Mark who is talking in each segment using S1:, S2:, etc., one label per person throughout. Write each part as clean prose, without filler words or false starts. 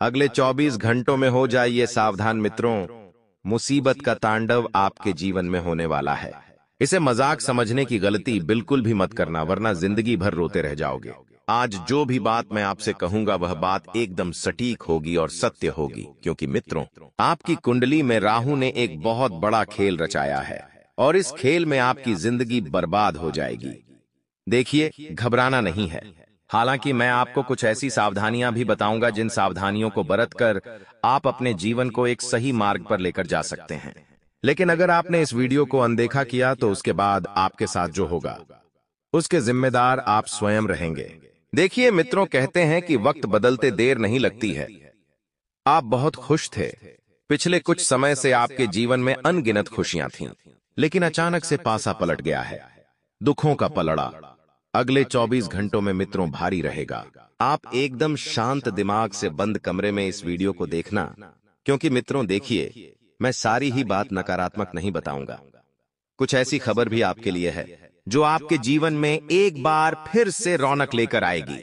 S1: अगले 24 घंटों में हो जाइए सावधान मित्रों, मुसीबत का तांडव आपके जीवन में होने वाला है। इसे मजाक समझने की गलती बिल्कुल भी मत करना, वरना जिंदगी भर रोते रह जाओगे। आज जो भी बात मैं आपसे कहूंगा वह बात एकदम सटीक होगी और सत्य होगी, क्योंकि मित्रों, आपकी कुंडली में राहु ने एक बहुत बड़ा खेल रचाया है और इस खेल में आपकी जिंदगी बर्बाद हो जाएगी। देखिए, घबराना नहीं है। हालांकि मैं आपको कुछ ऐसी सावधानियां भी बताऊंगा जिन सावधानियों को बरतकर आप अपने जीवन को एक सही मार्ग पर लेकर जा सकते हैं। लेकिन अगर आपने इस वीडियो को अनदेखा किया तो उसके बाद आपके साथ जो होगा उसके जिम्मेदार आप स्वयं रहेंगे। देखिए मित्रों, कहते हैं कि वक्त बदलते देर नहीं लगती है। आप बहुत खुश थे, पिछले कुछ समय से आपके जीवन में अनगिनत खुशियां थीं, लेकिन अचानक से पासा पलट गया है। दुखों का पलड़ा अगले 24 घंटों में मित्रों भारी रहेगा। आप एकदम शांत दिमाग से बंद कमरे में इस वीडियो को देखना, क्योंकि मित्रों देखिए, मैं सारी ही बात नकारात्मक नहीं बताऊंगा। कुछ ऐसी खबर भी आपके लिए है जो आपके जीवन में एक बार फिर से रौनक लेकर आएगी।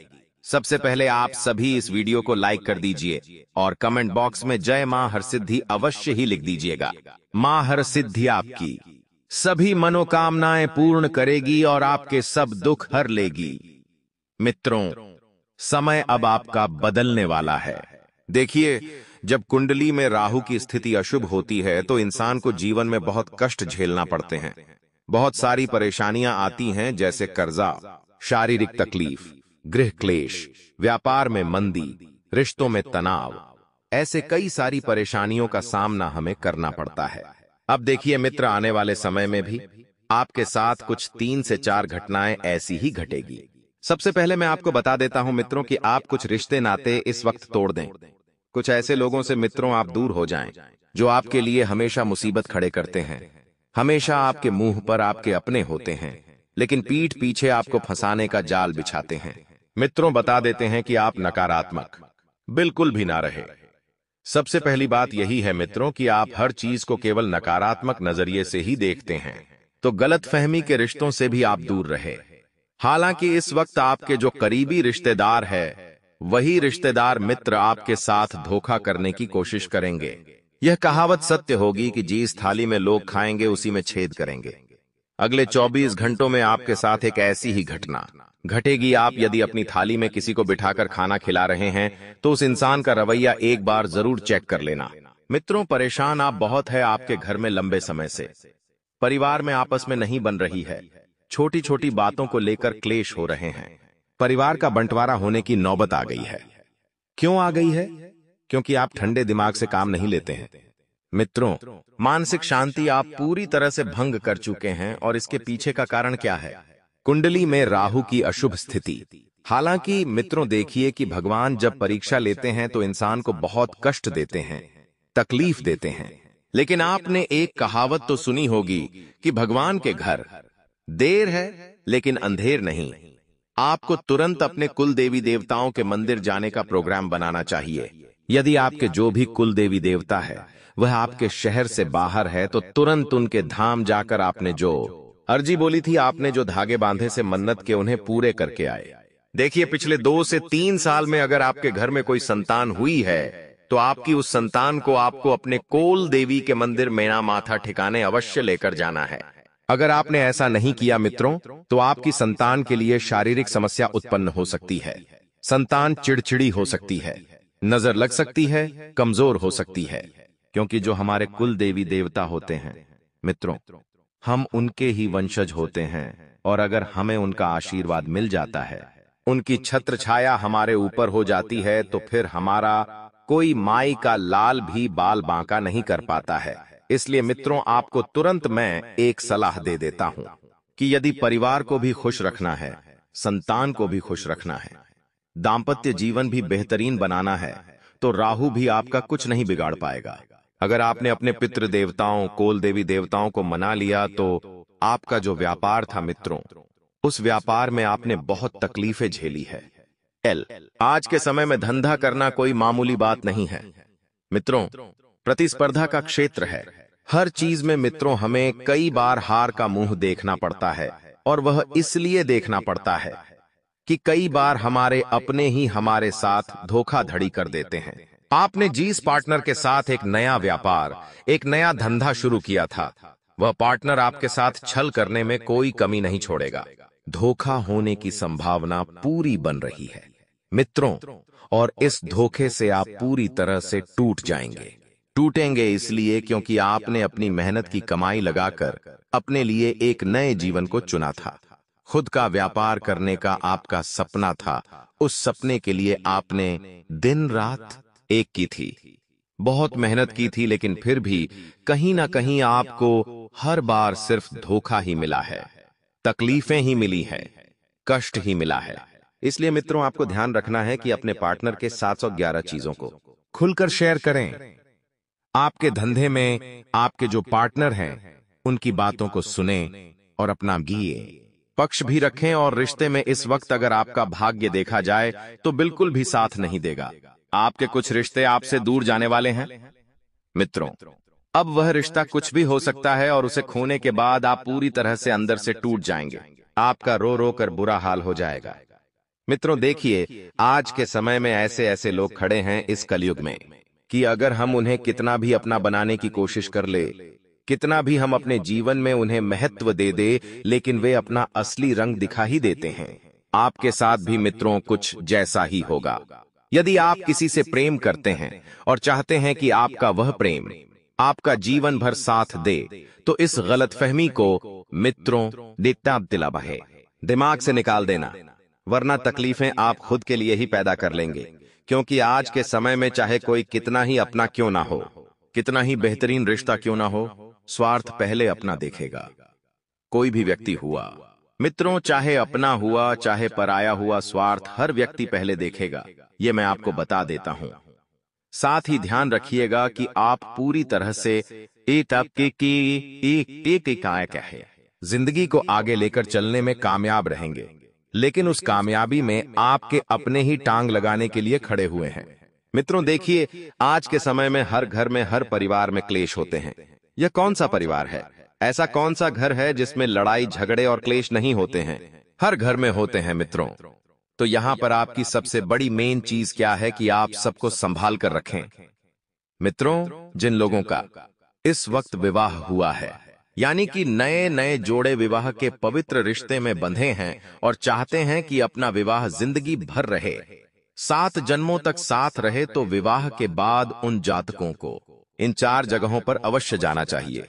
S1: सबसे पहले आप सभी इस वीडियो को लाइक कर दीजिए और कमेंट बॉक्स में जय मां हरसिद्धि अवश्य ही लिख दीजिएगा। मां हरसिद्धि आपकी सभी मनोकामनाएं पूर्ण करेगी और आपके सब दुख हर लेगी। मित्रों, समय अब आपका बदलने वाला है। देखिए, जब कुंडली में राहु की स्थिति अशुभ होती है तो इंसान को जीवन में बहुत कष्ट झेलना पड़ते हैं। बहुत सारी परेशानियां आती हैं, जैसे कर्जा, शारीरिक तकलीफ, गृह क्लेश, व्यापार में मंदी, रिश्तों में तनाव। ऐसे कई सारी परेशानियों का सामना हमें करना पड़ता है। अब देखिए मित्र, आने वाले समय में भी आपके साथ कुछ 3 से 4 घटनाएं ऐसी ही घटेगी। सबसे पहले मैं आपको बता देता हूं मित्रों कि आप कुछ रिश्ते नाते इस वक्त तोड़ दें। कुछ ऐसे लोगों से मित्रों आप दूर हो जाएं जो आपके लिए हमेशा मुसीबत खड़े करते हैं, हमेशा आपके मुंह पर आपके अपने होते हैं, लेकिन पीठ पीछे आपको फंसाने का जाल बिछाते हैं। मित्रों, बता देते हैं कि आप नकारात्मक बिल्कुल भी ना रहे। सबसे पहली बात यही है मित्रों कि आप हर चीज को केवल नकारात्मक नजरिए से ही देखते हैं, तो गलतफहमी के रिश्तों से भी आप दूर रहे। हालांकि इस वक्त आपके जो करीबी रिश्तेदार है, वही रिश्तेदार मित्र आपके साथ धोखा करने की कोशिश करेंगे। यह कहावत सत्य होगी कि जिस थाली में लोग खाएंगे उसी में छेद करेंगे। अगले 24 घंटों में आपके साथ एक ऐसी ही घटना घटेगी। आप यदि अपनी थाली में किसी को बिठाकर खाना खिला रहे हैं तो उस इंसान का रवैया एक बार जरूर चेक कर लेना। मित्रों, परेशान आप बहुत है आपके घर में लंबे समय से। परिवार में आपस में नहीं बन रही है, छोटी छोटी बातों को लेकर क्लेश हो रहे हैं। परिवार का बंटवारा होने की नौबत आ गई है। क्यों आ गई है? क्योंकि आप ठंडे दिमाग से काम नहीं लेते हैं। मित्रों, मानसिक शांति आप पूरी तरह से भंग कर चुके हैं और इसके पीछे का कारण क्या है? कुंडली में राहु की अशुभ स्थिति। हालांकि मित्रों देखिए कि भगवान जब परीक्षा लेते हैं तो इंसान को बहुत कष्ट देते हैं, तकलीफ देते हैं, लेकिन आपने एक कहावत तो सुनी होगी कि भगवान के घर देर है लेकिन अंधेर नहीं। आपको तुरंत अपने कुल देवी देवताओं के मंदिर जाने का प्रोग्राम बनाना चाहिए। यदि आपके जो भी कुल देवी देवता है वह आपके शहर से बाहर है तो तुरंत उनके धाम जाकर आपने जो अर्जी बोली थी, आपने जो धागे बांधे से मन्नत के, उन्हें पूरे करके आए। देखिए, पिछले 2 से 3 साल में अगर आपके घर में कोई संतान हुई है तो आपकी उस संतान को आपको अपने कोल देवी के मंदिर मेना माथा ठिकाने अवश्य लेकर जाना है। अगर आपने ऐसा नहीं किया मित्रों तो आपकी संतान के लिए शारीरिक समस्या उत्पन्न हो सकती है। संतान चिड़चिड़ी हो सकती है, नजर लग सकती है, कमजोर हो सकती है, क्योंकि जो हमारे कुल देवी देवता होते हैं मित्रों, हम उनके ही वंशज होते हैं और अगर हमें उनका आशीर्वाद मिल जाता है, उनकी छत्र छाया हमारे ऊपर हो जाती है, तो फिर हमारा कोई माई का लाल भी बाल बांका नहीं कर पाता है। इसलिए मित्रों, आपको तुरंत मैं एक सलाह दे देता हूं कि यदि परिवार को भी खुश रखना है, संतान को भी खुश रखना है, दांपत्य जीवन भी बेहतरीन बनाना है, तो राहु भी आपका कुछ नहीं बिगाड़ पाएगा। अगर आपने अपने पितृ देवताओं, कोल देवी देवताओं को मना लिया तो आपका जो व्यापार था मित्रों, उस व्यापार में आपने बहुत तकलीफें झेली है। आज के समय में धंधा करना कोई मामूली बात नहीं है मित्रों, प्रतिस्पर्धा का क्षेत्र है। हर चीज में मित्रों हमें कई बार हार का मुंह देखना पड़ता है, और वह इसलिए देखना पड़ता है कि कई बार हमारे अपने ही हमारे साथ धोखाधड़ी कर देते हैं। आपने जिस पार्टनर के साथ एक नया व्यापार, एक नया धंधा शुरू किया था, वह पार्टनर आपके साथ छल करने में कोई कमी नहीं छोड़ेगा। धोखा होने की संभावना पूरी बन रही है मित्रों, और इस धोखे से आप पूरी तरह से टूट जाएंगे। टूटेंगे इसलिए क्योंकि आपने अपनी मेहनत की कमाई लगाकर अपने लिए एक नए जीवन को चुना था। खुद का व्यापार करने का आपका सपना था। उस सपने के लिए आपने दिन रात एक की थी, बहुत मेहनत की थी, लेकिन फिर भी कहीं ना कहीं आपको हर बार सिर्फ धोखा ही मिला है, तकलीफें ही मिली है, कष्ट ही मिला है। इसलिए मित्रों, आपको ध्यान रखना है कि अपने पार्टनर के 711 चीजों को खुलकर शेयर करें। आपके धंधे में आपके जो पार्टनर हैं, उनकी बातों को सुने और अपना गिए पक्ष भी रखें। और रिश्ते में इस वक्त अगर आपका भाग्य देखा जाए तो बिल्कुल भी साथ नहीं देगा। आपके कुछ रिश्ते आपसे दूर जाने वाले हैं मित्रों। अब वह रिश्ता कुछ भी हो सकता है और उसे खोने के बाद आप पूरी तरह से अंदर से टूट जाएंगे। आपका रो रो कर बुरा हाल हो जाएगा। मित्रों देखिए, आज के समय में ऐसे ऐसे लोग खड़े हैं इस कलयुग में कि अगर हम उन्हें कितना भी अपना बनाने की कोशिश कर ले, कितना भी हम अपने जीवन में उन्हें महत्व दे दे, लेकिन वे अपना असली रंग दिखा ही देते हैं। आपके साथ भी मित्रों कुछ जैसा ही होगा। यदि आप किसी से प्रेम करते हैं और चाहते हैं कि आपका वह प्रेम आपका जीवन भर साथ दे, तो इस गलतफहमी को मित्रों दिला है, दिमाग से निकाल देना, वरना तकलीफें आप खुद के लिए ही पैदा कर लेंगे। क्योंकि आज के समय में चाहे कोई कितना ही अपना क्यों ना हो, कितना ही बेहतरीन रिश्ता क्यों ना हो, स्वार्थ पहले अपना देखेगा। कोई भी व्यक्ति हुआ मित्रों, चाहे अपना हुआ चाहे पराया हुआ, स्वार्थ हर व्यक्ति पहले देखेगा। ये मैं आपको बता देता हूं। साथ ही ध्यान रखिएगा कि आप पूरी तरह से कायक है जिंदगी को आगे लेकर चलने में कामयाब रहेंगे, लेकिन उस कामयाबी में आपके अपने ही टांग लगाने के लिए खड़े हुए हैं। मित्रों देखिए, आज के समय में हर घर में, हर परिवार में क्लेश होते हैं। यह कौन सा परिवार है, ऐसा कौन सा घर है जिसमें लड़ाई झगड़े और क्लेश नहीं होते हैं? हर घर में होते हैं मित्रों। तो यहां पर आपकी सबसे बड़ी मेन चीज क्या है कि आप सबको संभाल कर रखें। मित्रों, जिन लोगों का इस वक्त विवाह हुआ है, यानी कि नए नए जोड़े विवाह के पवित्र रिश्ते में बंधे हैं और चाहते हैं कि अपना विवाह जिंदगी भर रहे, 7 जन्मों तक साथ रहे, तो विवाह के बाद उन जातकों को इन 4 जगहों पर अवश्य जाना चाहिए।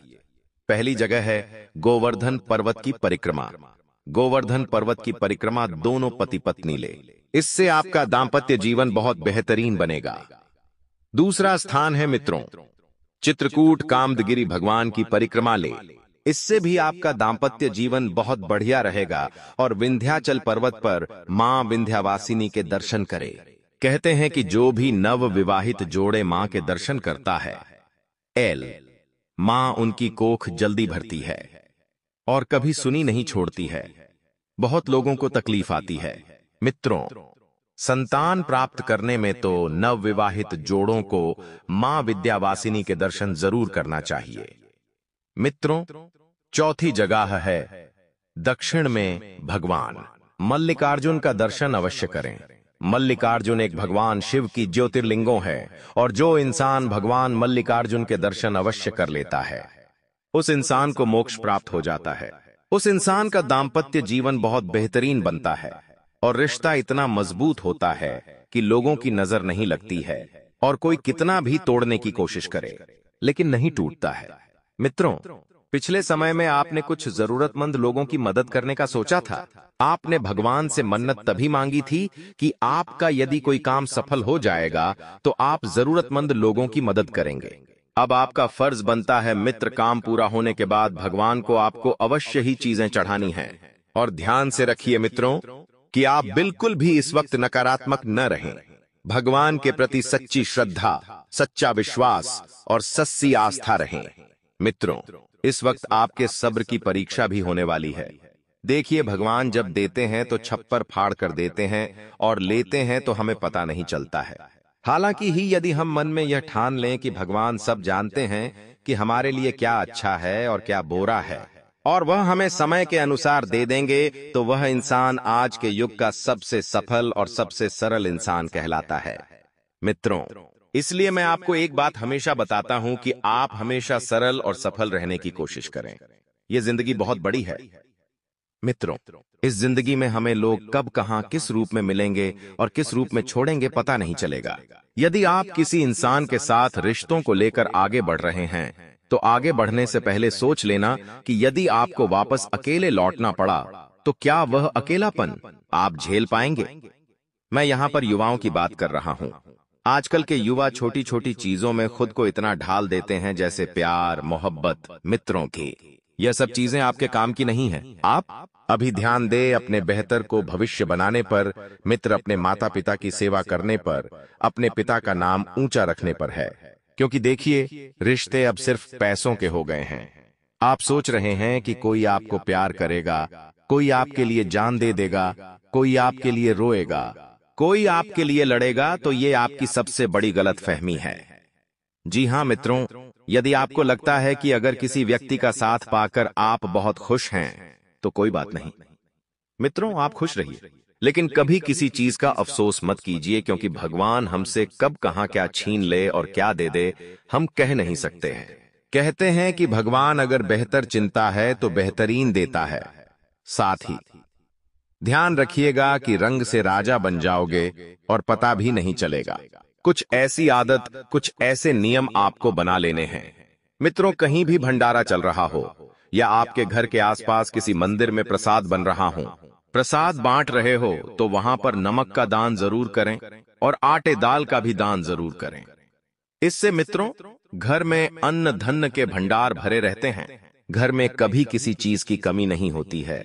S1: पहली जगह है गोवर्धन पर्वत की परिक्रमा। गोवर्धन पर्वत की परिक्रमा दोनों पति पत्नी ले, इससे आपका दाम्पत्य जीवन बहुत बेहतरीन बनेगा। दूसरा स्थान है मित्रों चित्रकूट कामदगिरि भगवान की परिक्रमा ले, इससे भी आपका दाम्पत्य जीवन बहुत बढ़िया रहेगा। और विंध्याचल पर्वत पर मां विंध्यावासिनी के दर्शन करे। कहते हैं कि जो भी नव विवाहित जोड़े मां के दर्शन करता है, मां उनकी कोख जल्दी भरती है और कभी सुनी नहीं छोड़ती है। बहुत लोगों को तकलीफ आती है। मित्रों, संतान प्राप्त करने में तो नव विवाहित जोड़ों को मां विद्यावासिनी के दर्शन जरूर करना चाहिए। मित्रों, चौथी जगह है दक्षिण में भगवान मल्लिकार्जुन का दर्शन अवश्य करें। मल्लिकार्जुन एक भगवान शिव की ज्योतिर्लिंगों है, और जो इंसान भगवान मल्लिकार्जुन के दर्शन अवश्य कर लेता है, उस इंसान को मोक्ष प्राप्त हो जाता है। उस इंसान का दाम्पत्य जीवन बहुत बेहतरीन बनता है और रिश्ता इतना मजबूत होता है कि लोगों की नजर नहीं लगती है, और कोई कितना भी तोड़ने की कोशिश करे लेकिन नहीं टूटता है। मित्रों, पिछले समय में आपने कुछ जरूरतमंद लोगों की मदद करने का सोचा था। आपने भगवान से मन्नत तभी मांगी थी कि आपका यदि कोई काम सफल हो जाएगा तो आप जरूरतमंद लोगों की मदद करेंगे। अब आपका फर्ज बनता है मित्र, काम पूरा होने के बाद भगवान को आपको अवश्य ही चीजें चढ़ानी हैं। और ध्यान से रखिए मित्रों कि आप बिल्कुल भी इस वक्त नकारात्मक न रहें। भगवान के प्रति सच्ची श्रद्धा, सच्चा विश्वास और सच्ची आस्था रहें। मित्रों, इस वक्त आपके सब्र की परीक्षा भी होने वाली है। देखिए, भगवान जब देते हैं तो छप्पर फाड़ कर देते हैं, और लेते हैं तो हमें पता नहीं चलता है। हालांकि ही यदि हम मन में यह ठान लें कि भगवान सब जानते हैं कि हमारे लिए क्या अच्छा है और क्या बुरा है, और वह हमें समय के अनुसार दे देंगे, तो वह इंसान आज के युग का सबसे सफल और सबसे सरल इंसान कहलाता है। मित्रों, इसलिए मैं आपको एक बात हमेशा बताता हूं कि आप हमेशा सरल और सफल रहने की कोशिश करें। यह जिंदगी बहुत बड़ी है मित्रों। इस जिंदगी में हमें लोग कब कहां किस रूप में मिलेंगे और किस रूप में छोड़ेंगे पता नहीं चलेगा। यदि आप किसी इंसान के साथ रिश्तों को लेकर आगे बढ़ रहे हैं तो आगे बढ़ने से पहले सोच लेना कि यदि आपको वापस अकेले लौटना पड़ा तो क्या वह अकेलापन आप झेल पाएंगे। मैं यहां पर युवाओं की बात कर रहा हूं। आजकल के युवा छोटी छोटी चीजों में खुद को इतना ढाल देते हैं, जैसे प्यार, मोहब्बत, मित्रों की। यह सब चीजें आपके काम की नहीं है। आप अभी ध्यान दे अपने बेहतर को भविष्य बनाने पर, मित्र अपने माता पिता की सेवा करने पर, अपने पिता का नाम ऊंचा रखने पर है। क्योंकि देखिए, रिश्ते अब सिर्फ पैसों के हो गए हैं। आप सोच रहे हैं कि कोई आपको प्यार करेगा, कोई आपके लिए जान दे देगा, कोई आपके लिए रोएगा, कोई आपके लिए लड़ेगा, तो ये आपकी सबसे बड़ी गलतफहमी है। जी हां मित्रों, यदि आपको लगता है कि अगर किसी व्यक्ति का साथ पाकर आप बहुत खुश हैं तो कोई बात नहीं मित्रों, आप खुश रहिए, लेकिन कभी किसी चीज का अफसोस मत कीजिए, क्योंकि भगवान हमसे कब कहां क्या छीन ले और क्या दे दे हम कह नहीं सकते हैं। कहते हैं कि भगवान अगर बेहतर चिंता है तो बेहतरीन देता है। साथ ही ध्यान रखिएगा कि रंग से राजा बन जाओगे और पता भी नहीं चलेगा। कुछ ऐसी आदत, कुछ ऐसे नियम आपको बना लेने हैं मित्रों। कहीं भी भंडारा चल रहा हो या आपके घर के आसपास किसी मंदिर में प्रसाद बन रहा हो, प्रसाद बांट रहे हो तो वहां पर नमक का दान जरूर करें और आटे दाल का भी दान जरूर करें। इससे मित्रों, घर में अन्न धन के भंडार भरे रहते हैं। घर में कभी किसी चीज की कमी नहीं होती है।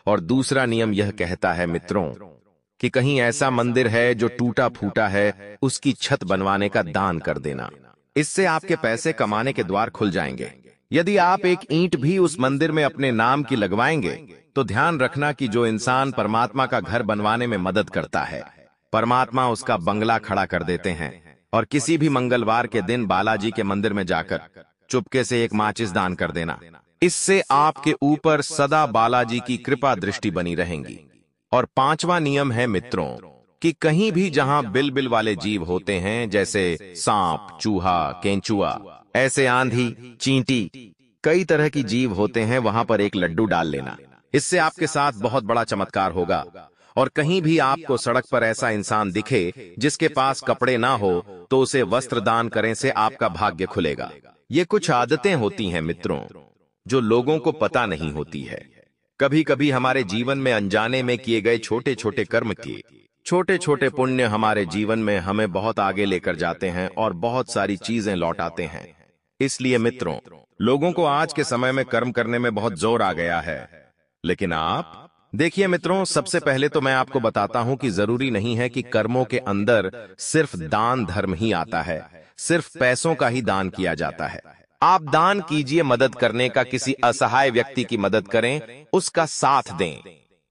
S1: और दूसरा नियम यह कहता है मित्रों कि कहीं ऐसा मंदिर है जो टूटा फूटा है, उसकी छत बनवाने का दान कर देना। इससे आपके पैसे कमाने के द्वार खुल जाएंगे। यदि आप एक ईंट भी उस मंदिर में अपने नाम की लगवाएंगे तो ध्यान रखना कि जो इंसान परमात्मा का घर बनवाने में मदद करता है, परमात्मा उसका बंगला खड़ा कर देते हैं। और किसी भी मंगलवार के दिन बालाजी के मंदिर में जाकर चुपके से एक माचिस दान कर देना। इससे आपके ऊपर सदा बालाजी की कृपा दृष्टि बनी रहेंगी। और पांचवा नियम है मित्रों कि कहीं भी जहां बिलबिल वाले जीव होते हैं, जैसे सांप, चूहा, केंचुआ, ऐसे आंधी, चींटी, कई तरह की जीव होते हैं, वहां पर एक लड्डू डाल लेना। इससे आपके साथ बहुत बड़ा चमत्कार होगा। और कहीं भी आपको सड़क पर ऐसा इंसान दिखे जिसके पास कपड़े ना हो तो उसे वस्त्र दान करें से आपका भाग्य खुलेगा। ये कुछ आदतें होती हैं मित्रों जो लोगों को पता नहीं होती है। कभी कभी हमारे जीवन में अनजाने में किए गए छोटे छोटे कर्म किए छोटे छोटे पुण्य हमारे जीवन में हमें बहुत आगे लेकर जाते हैं और बहुत सारी चीजें लौटाते हैं। इसलिए मित्रों, लोगों को आज के समय में कर्म करने में बहुत जोर आ गया है। लेकिन आप देखिए मित्रों, सबसे पहले तो मैं आपको बताता हूं कि जरूरी नहीं है कि कर्मों के अंदर सिर्फ दान धर्म ही आता है, सिर्फ पैसों का ही दान किया जाता है। आप दान कीजिए, मदद करने का, किसी असहाय व्यक्ति की मदद करें, उसका साथ दें।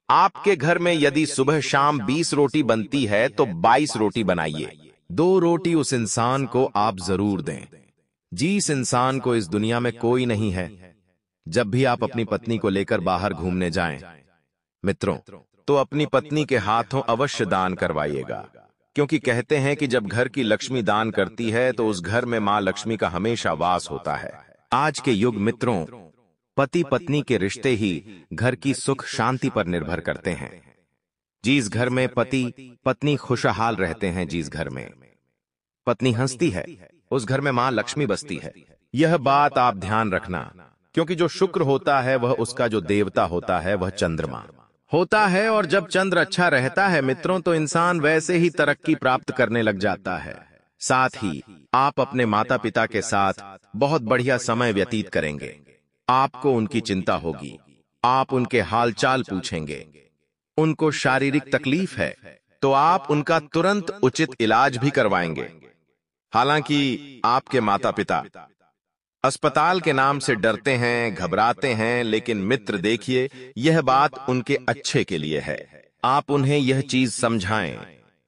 S1: आपके घर में यदि सुबह शाम 20 रोटी बनती है तो 22 रोटी बनाइए। 2 रोटी उस इंसान को आप जरूर दें जिस इंसान को इस दुनिया में कोई नहीं है। जब भी आप अपनी पत्नी को लेकर बाहर घूमने जाएं मित्रों, तो अपनी पत्नी के हाथों अवश्य दान करवाइएगा, क्योंकि कहते हैं कि जब घर की लक्ष्मी दान करती है तो उस घर में मां लक्ष्मी का हमेशा वास होता है। आज के युग मित्रों, पति पत्नी के रिश्ते ही घर की सुख शांति पर निर्भर करते हैं। जिस घर में पति पत्नी खुशहाल रहते हैं, जिस घर में पत्नी हंसती है, उस घर में मां लक्ष्मी बसती है। यह बात आप ध्यान रखना, क्योंकि जो शुक्र होता है वह उसका जो देवता होता है वह चंद्रमा होता है। और जब चंद्र अच्छा रहता है मित्रों, तो इंसान वैसे ही तरक्की प्राप्त करने लग जाता है। साथ ही आप अपने माता पिता के साथ बहुत बढ़िया समय व्यतीत करेंगे। आपको उनकी चिंता होगी, आप उनके हालचाल पूछेंगे। उनको शारीरिक तकलीफ है तो आप उनका तुरंत उचित इलाज भी करवाएंगे। हालांकि आपके माता पिता अस्पताल के नाम से डरते हैं, घबराते हैं, लेकिन मित्र देखिए, यह बात उनके अच्छे के लिए है। आप उन्हें यह चीज समझाएं।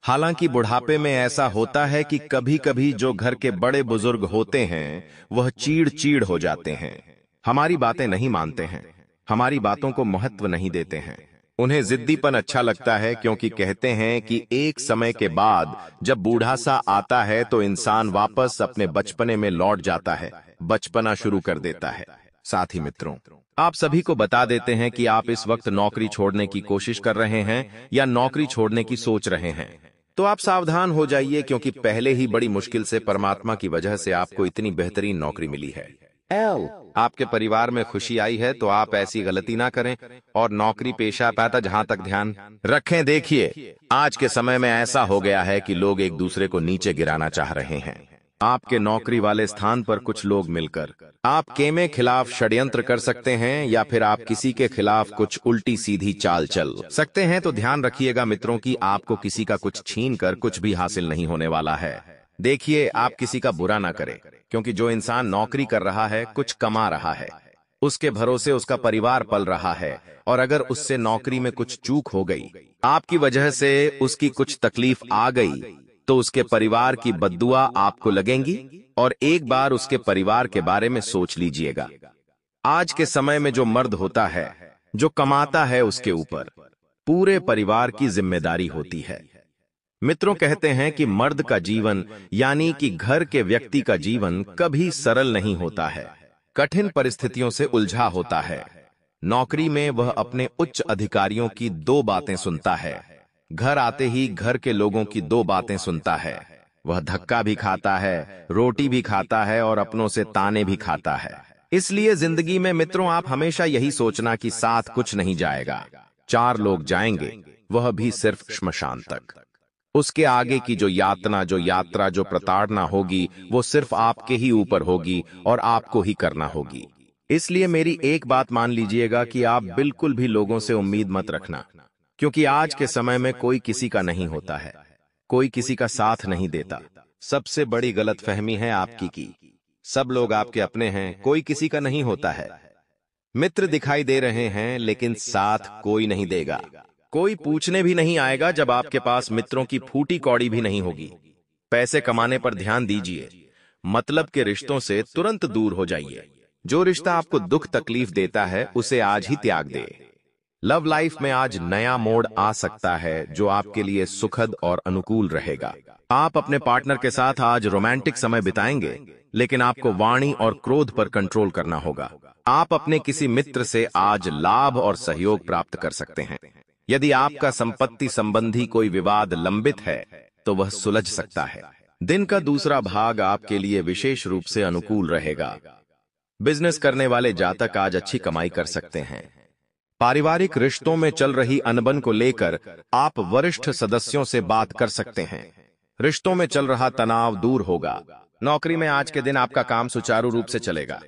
S1: हालांकि बुढ़ापे में ऐसा होता है कि कभी कभी जो घर के बड़े बुजुर्ग होते हैं वह चीड़ हो जाते हैं, हमारी बातें नहीं मानते हैं, हमारी बातों को महत्व नहीं देते हैं। उन्हें जिद्दीपन अच्छा लगता है क्योंकि कहते हैं कि एक समय के बाद जब बूढ़ा सा आता है तो इंसान वापस अपने बचपने में लौट जाता है, बचपना शुरू कर देता है। साथी मित्रों, आप सभी को बता देते हैं कि आप इस वक्त नौकरी छोड़ने की कोशिश कर रहे हैं या नौकरी छोड़ने की सोच रहे हैं, तो आप सावधान हो जाइए क्योंकि पहले ही बड़ी मुश्किल से परमात्मा की वजह से आपको इतनी बेहतरीन नौकरी मिली है। आपके परिवार में खुशी आई है तो आप ऐसी गलती ना करें और नौकरी पेशा पाता जहां तक ध्यान रखें। देखिए, आज के समय में ऐसा हो गया है कि लोग एक दूसरे को नीचे गिराना चाह रहे हैं। आपके नौकरी वाले स्थान पर कुछ लोग मिलकर आपके में खिलाफ षड्यंत्र कर सकते हैं या फिर आप किसी के खिलाफ कुछ उल्टी सीधी चाल चल सकते हैं। तो ध्यान रखिएगा मित्रों कि आपको किसी का कुछ छीन कर कुछ भी हासिल नहीं होने वाला है। देखिए, आप किसी का बुरा ना करें क्योंकि जो इंसान नौकरी कर रहा है, कुछ कमा रहा है, उसके भरोसे उसका परिवार पल रहा है, और अगर उससे नौकरी में कुछ चूक हो गई, आपकी वजह से उसकी कुछ तकलीफ आ गई, तो उसके परिवार की बद्दुआ आपको लगेंगी। और एक बार उसके परिवार के बारे में सोच लीजिएगा। आज के समय में जो मर्द होता है, जो कमाता है, उसके ऊपर पूरे परिवार की जिम्मेदारी होती है। मित्रों, कहते हैं कि मर्द का जीवन यानी कि घर के व्यक्ति का जीवन कभी सरल नहीं होता है, कठिन परिस्थितियों से उलझा होता है। नौकरी में वह अपने उच्च अधिकारियों की दो बातें सुनता है, घर आते ही घर के लोगों की दो बातें सुनता है। वह धक्का भी खाता है, रोटी भी खाता है और अपनों से ताने भी खाता है। इसलिए जिंदगी में मित्रों, आप हमेशा यही सोचना कि साथ कुछ नहीं जाएगा, 4 लोग जाएंगे, वह भी सिर्फ श्मशान तक। उसके आगे की जो यात्रा जो प्रताड़ना होगी, वो सिर्फ आपके ही ऊपर होगी और आपको ही करना होगी। इसलिए मेरी एक बात मान लीजिएगा कि आप बिल्कुल भी लोगों से उम्मीद मत रखना, क्योंकि आज के समय में कोई किसी का नहीं होता है, कोई किसी का साथ नहीं देता। सबसे बड़ी गलतफहमी है आपकी कि सब लोग आपके अपने हैं, कोई किसी का नहीं होता है। मित्र दिखाई दे रहे हैं लेकिन साथ कोई नहीं देगा। कोई पूछने भी नहीं आएगा जब आपके पास मित्रों की फूटी कौड़ी भी नहीं होगी। पैसे कमाने पर ध्यान दीजिए, मतलब के रिश्तों से तुरंत दूर हो जाइए। जो रिश्ता आपको दुख तकलीफ देता है, उसे आज ही त्याग दे। लव लाइफ में आज नया मोड़ आ सकता है जो आपके लिए सुखद और अनुकूल रहेगा। आप अपने पार्टनर के साथ आज रोमांटिक समय बिताएंगे, लेकिन आपको वाणी और क्रोध पर कंट्रोल करना होगा। आप अपने किसी मित्र से आज लाभ और सहयोग प्राप्त कर सकते हैं। यदि आपका संपत्ति संबंधी कोई विवाद लंबित है, तो वह सुलझ सकता है। दिन का दूसरा भाग आपके लिए विशेष रूप से अनुकूल रहेगा। बिजनेस करने वाले जातक आज अच्छी कमाई कर सकते हैं। पारिवारिक रिश्तों में चल रही अनबन को लेकर आप वरिष्ठ सदस्यों से बात कर सकते हैं। रिश्तों में चल रहा तनाव दूर होगा। नौकरी में आज के दिन आपका काम सुचारू रूप से चलेगा।